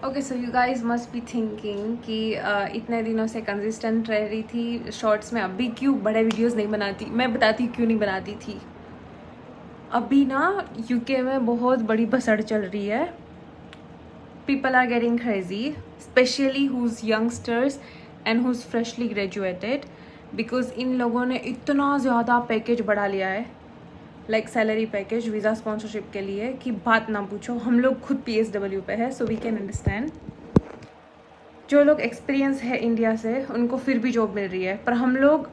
Okay, so you guys must be thinking कि इतने दिनों से कंसिस्टेंट रह रही थी शॉर्ट्स में, अभी क्यों बड़े वीडियोस नहीं बनाती। मैं बताती क्यों नहीं बनाती थी। अभी ना यूके में बहुत बड़ी भसड़ चल रही है। People are getting crazy, specially who's youngsters and who's freshly graduated, because इन लोगों ने इतना ज़्यादा पैकेज बढ़ा लिया है, like salary package visa sponsorship के लिए, कि बात ना पूछो। हम लोग खुद PSW पे है, सो वी कैन अंडरस्टैंड। जो लोग एक्सपीरियंस है इंडिया से, उनको फिर भी जॉब मिल रही है, पर हम लोग,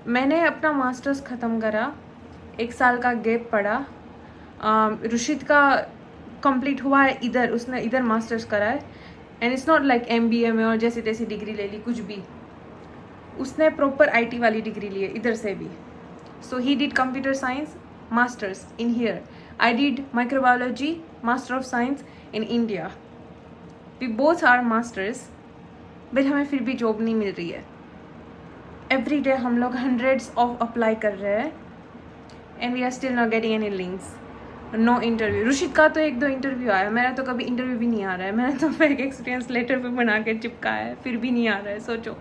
मैंने अपना मास्टर्स ख़त्म करा, 1 साल का गैप पड़ा। रुशिद का कंप्लीट हुआ है इधर, उसने इधर मास्टर्स करा है, and it's not like MBA में और जैसी तैसी डिग्री ले ली, कुछ भी। उसने प्रॉपर IT वाली डिग्री ली है इधर से भी। So he did computer science masters in here, I did microbiology master of science in India. We both are masters, but हमें फिर भी जॉब नहीं मिल रही है। एवरी डे हम लोग हंड्रेड्स ऑफ अप्लाई कर रहे हैं, and we are still not getting any links, no interview. Rushid का तो 1-2 इंटरव्यू आया, मेरा तो कभी इंटरव्यू भी नहीं आ रहा है। मैंने तो फेक एक्सपीरियंस लेटर पे बना के चिपकाया है, फिर भी नहीं आ रहा है। सोचो,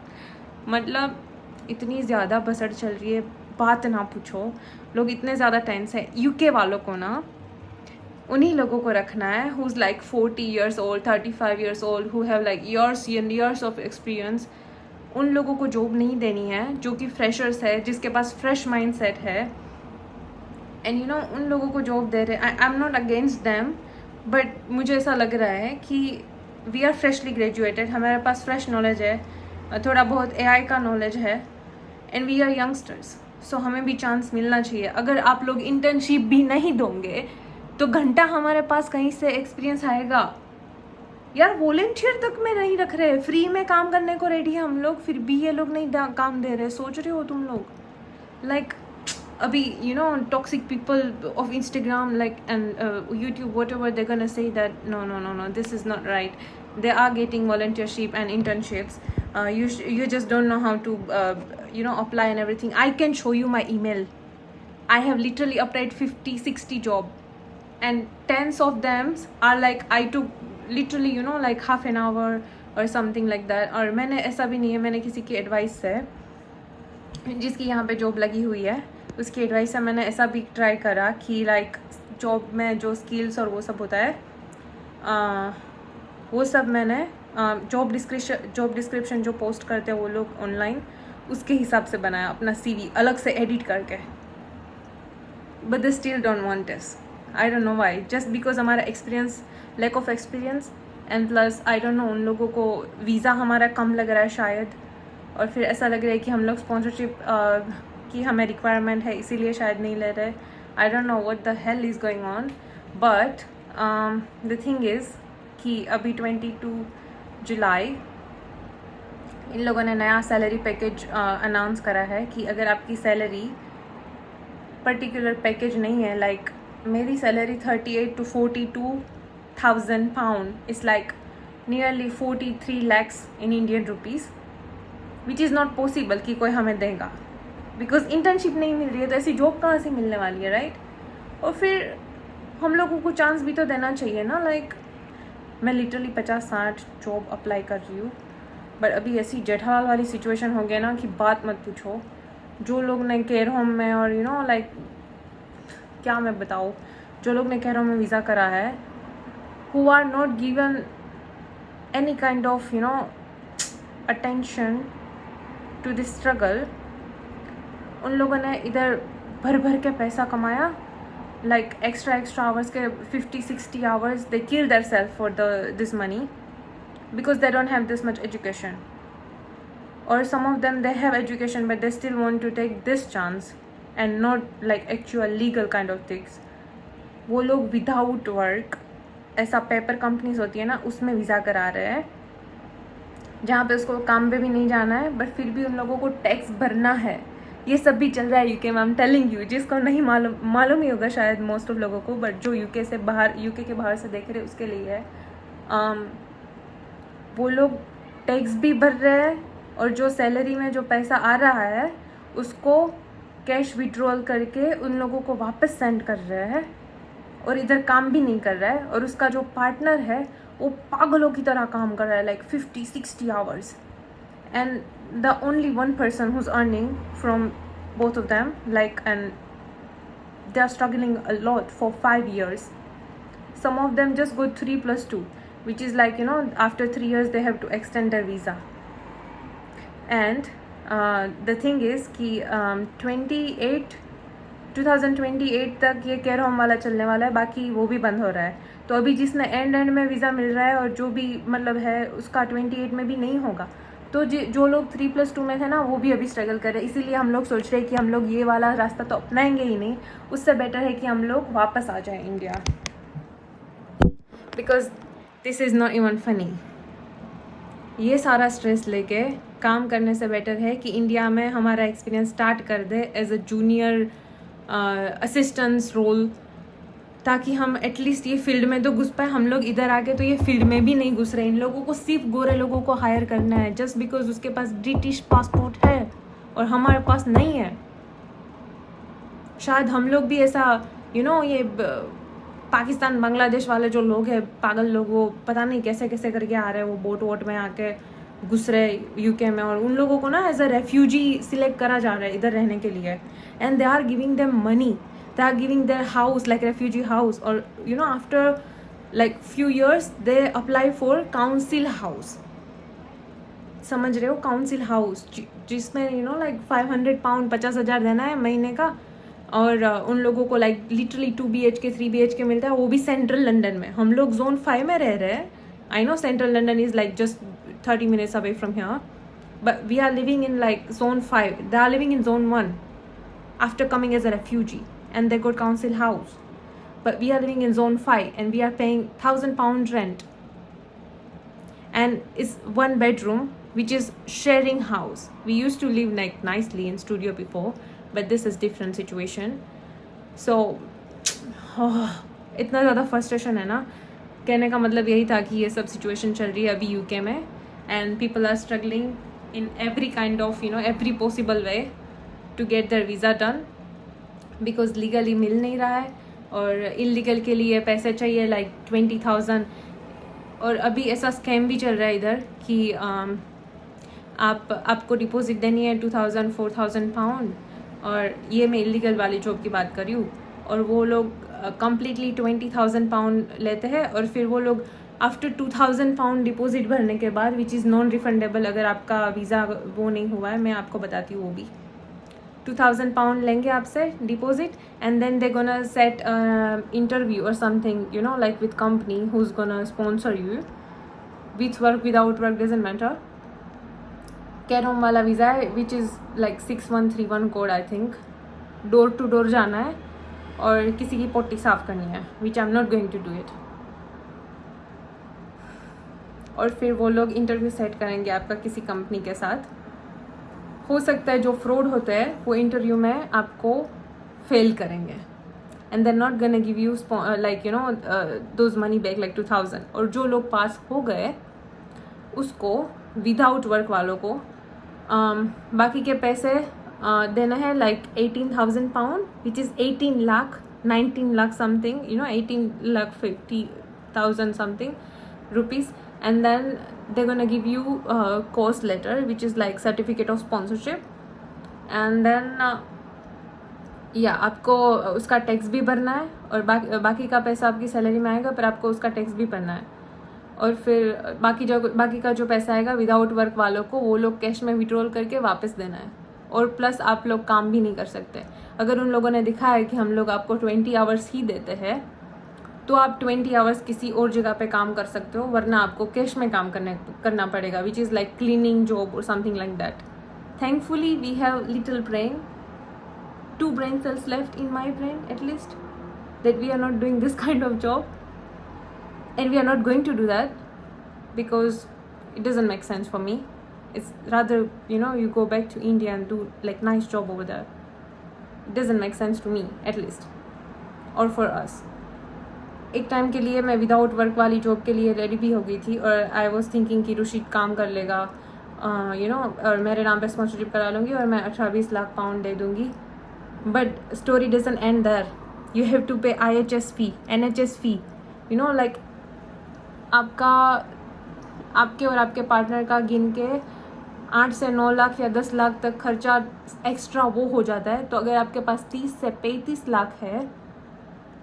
मतलब इतनी ज़्यादा बसड़ चल रही है, बात ना पूछो। लोग इतने ज़्यादा टेंस है। UK वालों को ना, उन्हीं लोगों को रखना है who is like 40 years old, 35 years old, who have like years and years of experience. उन लोगों को जॉब नहीं देनी है जो कि फ्रेशर्स है, जिसके पास फ्रेश माइंड सेट है। एंड यू नो, उन लोगों को जॉब दे रहे हैं। आई am not against them, but मुझे ऐसा लग रहा है कि वी आर फ्रेशली ग्रेजुएटेड, हमारे पास फ्रेश नॉलेज है, थोड़ा बहुत AI का नॉलेज है, एंड वी आर यंगस्टर्स, सो हमें भी चांस मिलना चाहिए। अगर आप लोग इंटर्नशिप भी नहीं दोगे तो घंटा हमारे पास कहीं से एक्सपीरियंस आएगा। यार वॉलेंटियर तक में नहीं रख रहे, फ्री में काम करने को रेडी है हम लोग, फिर भी ये लोग नहीं काम दे रहे। सोच रहे हो तुम लोग, लाइक अभी you know toxic people of Instagram like and YouTube, whatever they're gonna say that no, this is not right. They are getting volunteership and internships. You just don't know how to apply and everything. I can show you my email. I have literally applied 50-60 job, and tens of them are like I took literally like half an hour or something like that. और मैंने ऐसा भी नहीं है, मैंने किसी की advice से, जिसकी यहाँ पे जॉब लगी हुई है, उसकी एडवाइस से मैंने ऐसा भी ट्राई करा कि लाइक जॉब में जो स्किल्स और वो सब होता है, वो सब मैंने जॉब डिस्क्रिप्शन जो पोस्ट करते हैं वो लोग ऑनलाइन, उसके हिसाब से बनाया अपना CV अलग से एडिट करके। But they still don't want this, I don't know why. Just because हमारा experience, lack of experience, and plus I don't know, उन लोगों को वीज़ा हमारा कम लग रहा है शायद, और फिर ऐसा लग रहा है कि हम लोग स्पॉन्सरशिप की हमें रिक्वायरमेंट है, इसीलिए शायद नहीं ले रहे। आई don't know what the hell is going on, but the thing is कि अभी 22 जुलाई इन लोगों ने नया सैलरी पैकेज अनाउंस करा है कि अगर आपकी सैलरी पर्टिकुलर पैकेज नहीं है, लाइक मेरी salary 38 to 42,000 pound, it's like nearly 43 lakhs in Indian rupees, which is not possible कि कोई हमें देगा, बिकॉज इंटर्नशिप नहीं मिल रही है, तो ऐसी जॉब कहाँ से मिलने वाली है, राइट? और फिर हम लोगों को चांस भी तो देना चाहिए ना। लाइक मैं लिटरली 50-60 जॉब अप्लाई कर रही हूँ, बट अभी ऐसी जेठालाल वाली सिचुएशन हो गया ना कि बात मत पूछो। जो लोग ने केयर होम में और लाइक क्या मैं बताऊँ, जो लोग ने केयर होम में वीज़ा करा है, who are not given any kind of attention to this struggle, उन लोगों ने इधर भर भर के पैसा कमाया, लाइक एक्स्ट्रा आवर्स के 50-60 hours, they kill their self for this money, because they don't have this much education, or some of them they have education but they still want to take this chance and not like actual legal kind of things. वो लोग without work, ऐसा paper companies होती है ना, उसमें visa करा रहे हैं, जहाँ पे उसको काम पे भी नहीं जाना है, बट फिर भी उन लोगों को टैक्स भरना है। ये सब भी चल रहा है UK में, आई एम टेलिंग यू। जिसको नहीं मालूम ही होगा शायद मोस्ट ऑफ लोगों को, बट जो UK के बाहर से देख रहे हैं उसके लिए है। वो लोग टैक्स भी भर रहे हैं, और जो सैलरी में जो पैसा आ रहा है उसको कैश विड्रॉल करके उन लोगों को वापस सेंड कर रहे हैं, और इधर काम भी नहीं कर रहा है, और उसका जो पार्टनर है वो पागलों की तरह काम कर रहा है, like 50-60 hours, and the only one person who is earning from both of them, like, and they are struggling a lot for 5 years. Some of them just go 3+2, which is like, you know, after 3 years they have to extend their visa. And the thing is कि 2028 तक ये care home वाला चलने वाला है, बाकी वो भी बंद हो रहा है. तो अभी जिसने एंड में वीज़ा मिल रहा है और जो भी मतलब है उसका 28 में भी नहीं होगा. तो जो लोग 3+2 में थे ना, वो भी अभी स्ट्रगल कर रहे हैं. इसीलिए हम लोग सोच रहे हैं कि हम लोग ये वाला रास्ता तो अपनाएंगे ही नहीं, उससे बेटर है कि हम लोग वापस आ जाएं India, because this is not even funny. ये सारा स्ट्रेस लेके काम करने से बेटर है कि इंडिया में हमारा एक्सपीरियंस स्टार्ट कर they as a junior assistants role, ताकि हम एटलीस्ट ये फील्ड में तो घुस पाए. हम लोग इधर आके तो ये फील्ड में भी नहीं घुस रहे. इन लोगों को सिर्फ गोरे लोगों को हायर करना है जस्ट बिकॉज उसके पास ब्रिटिश पासपोर्ट है और हमारे पास नहीं है. शायद हम लोग भी ऐसा ये पाकिस्तान बांग्लादेश वाले जो लोग हैं पागल लोग, वो पता नहीं कैसे कैसे करके आ रहे हैं, वो बोट वोट में आके घुस रहे यूके में, और उन लोगों को ना एज अ रेफ्यूजी सिलेक्ट करा जा रहा है इधर रहने के लिए. And they are giving them money, they are giving their house like refugee house, or after like few years they apply for council house. समझ रहे हो? काउंसिल हाउस जिसमें like 500 पाउंड 50,000 देना है महीने का, और उन लोगों को like literally 2 BHK 3 BHK मिलता है, वो भी सेंट्रल लंदन में. हम लोग जोन 5 में रह रहे हैं. I know central London is like just 30 minutes away from here, but we are living in like zone 5. They are living in zone 1 after coming as a refugee, and they got council house, but we are living in zone 5 and we are paying 1,000 pound rent, and it's 1 bedroom which is sharing house. We used to live like nicely in studio before, but this is different situation. So इतना ज़्यादा frustration है ना. कहने का मतलब यही था कि ये सब situation चल रही है अभी यूके में, and people are struggling in every kind of every possible way to get their visa done, because legally मिल नहीं रहा है, और इलीगल के लिए पैसे चाहिए like 20,000. और अभी ऐसा स्कैम भी चल रहा है इधर कि आपको डिपॉजिट देनी है 2,000 4,000 पाउंड, और ये मैं इलीगल वाली जॉब की बात कर रही हूँ. और वो लोग कम्प्लीटली 20,000 पाउंड लेते हैं, और फिर वो लोग आफ्टर 2,000 पाउंड डिपॉजिट भरने के बाद, विच इज़ नॉन रिफंडेबल अगर आपका वीज़ा वो नहीं हुआ है, मैं आपको बताती हूँ वो भी 2,000 पाउंड लेंगे आपसे deposit, and then they gonna set interview और something like with company who's gonna sponsor you with work without work doesn't matter. Care home वाला वीज़ा है which is like 6131 code I think. Door to door जाना है और किसी की potty साफ़ करनी है, which I am not going to do it. और फिर वो लोग इंटरव्यू सेट करेंगे आपका किसी कंपनी के साथ. हो सकता है जो फ्रॉड होते हैं वो इंटरव्यू में आपको फेल करेंगे, and there not gonna give you like those money back like 2,000. और जो लोग पास हो गए उसको विदाउट वर्क वालों को बाकी के पैसे देना है like 18,000 pound, which is 18 lakh 19 lakh something 18,50,000 something rupees. And then they're gonna give you a course letter which is like certificate of sponsorship, and then आपको उसका टैक्स भी भरना है, और बाकी का पैसा आपकी सैलरी में आएगा, पर आपको उसका टैक्स भी भरना है. और फिर बाकी का जो पैसा आएगा विदाउट वर्क वालों को वो लोग कैश में विड्रॉल करके वापस देना है. और प्लस आप लोग काम भी नहीं कर सकते. अगर उन लोगों ने दिखाया कि हम लोग आपको 20 आवर्स ही देते हैं, तो आप 20 आवर्स किसी और जगह पे काम कर सकते हो, वरना आपको कैश में काम करना पड़ेगा, which is like cleaning job और something like that. Thankfully we have little brain, 2 brain cells left in my brain at least, that we are not doing this kind of job, and we are not going to do that because it doesn't make sense for me. It's rather you go back to India and do like nice job over there. It doesn't make sense to me at least, or for us. एक time के लिए मैं without work वाली job के लिए ready भी हो गई थी, और आई वॉज थिंकिंग कि रुशिद काम कर लेगा और मेरे नाम पे स्पॉन्सरशिप करा लूँगी और मैं 18-20 लाख पाउंड दे दूँगी. But story doesn't end there. you have to pay IHS fee, NHS fee, you know, like आपका, आपके और आपके पार्टनर का गिन के 8 से 9 लाख या 10 लाख तक खर्चा एक्स्ट्रा वो हो जाता है. तो अगर आपके पास 30 से 35 लाख है,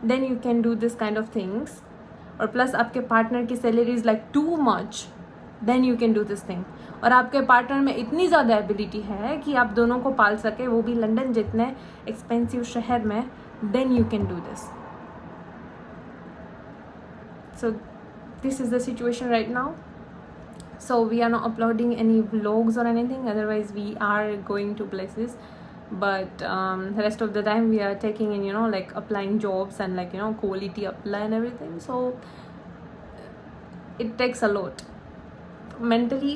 then you can do this kind of things. और प्लस आपके पार्टनर की salary is like too much, then you can do this thing. और आपके पार्टनर में इतनी ज़्यादा एबिलिटी है कि आप दोनों को पाल सके, वो भी लंदन जितने एक्सपेंसिव शहर में, then you can do this. So this is the situation right now. So we are not uploading any vlogs or anything, otherwise we are going to places, but the rest of the time we are taking in, you know, like applying jobs and like, you know, quality apply and everything. So it takes a lot, mentally,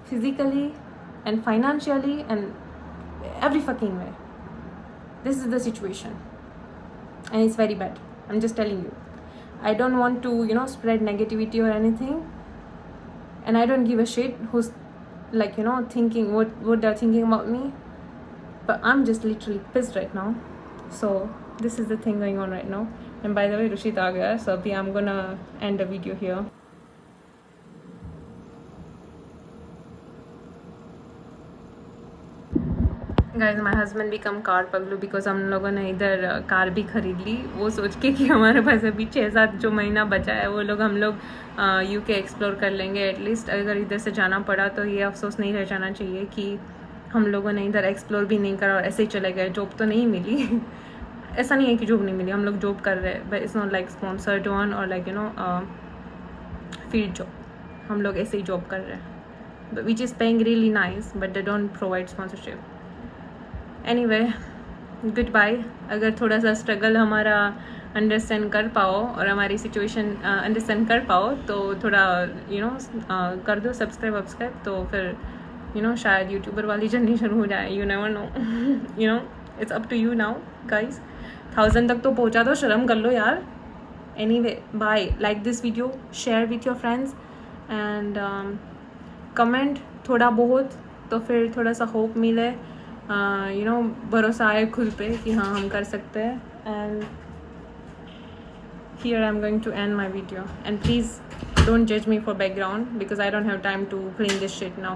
physically and financially and every fucking way. This is the situation and it's very bad. I'm just telling you. I don't want to, you know, spread negativity or anything, and I don't give a shit who's like, you know, thinking what they're thinking about me, but I'm just literally pissed right now. So this is the thing going on right now. And by the way, Rushit aa gaya, so abhi I'm gonna end the video here. Guys my husband भी कम car पगलू, because हम लोगों ने इधर car भी खरीद ली, वो सोच के कि हमारे पास अभी 6-7 जो महीना बचा है वो लोग हम लोग UK एक्सप्लोर कर लेंगे एटलीस्ट. अगर इधर से जाना पड़ा तो ये अफसोस नहीं रह जाना चाहिए कि हम लोगों ने इधर एक्सप्लोर भी नहीं करा और ऐसे ही चले गए. जॉब तो नहीं मिली ऐसा नहीं है कि जॉब नहीं मिली, हम लोग जॉब कर रहे हैं, but it's not like sponsored one और like, you know, field job. हम लोग ऐसे ही जॉब कर रहे हैं, which is paying really nice, but they don't provide sponsorship. Anyway, goodbye. अगर थोड़ा सा स्ट्रगल हमारा अंडरस्टैंड कर पाओ और हमारी सिचुएशन अंडरस्टैंड कर पाओ तो थोड़ा, यू नो, कर दो सब्सक्राइब, तो फिर, यू नो, शायद यूट्यूबर वाली जर्नी शुरू हो जाए. You never know, you know, it's up to you now guys. 1000 तक तो पहुंचा दो, शर्म कर लो यार. Anyway, bye. Like this video, share with your friends and comment थोड़ा बहुत, तो फिर थोड़ा सा होप मिले, यू नो, भरोसा आए खुद पे कि हाँ हम कर सकते हैं. And here I'm going to end my video, and please don't judge me for background because I don't have time to clean this shit now.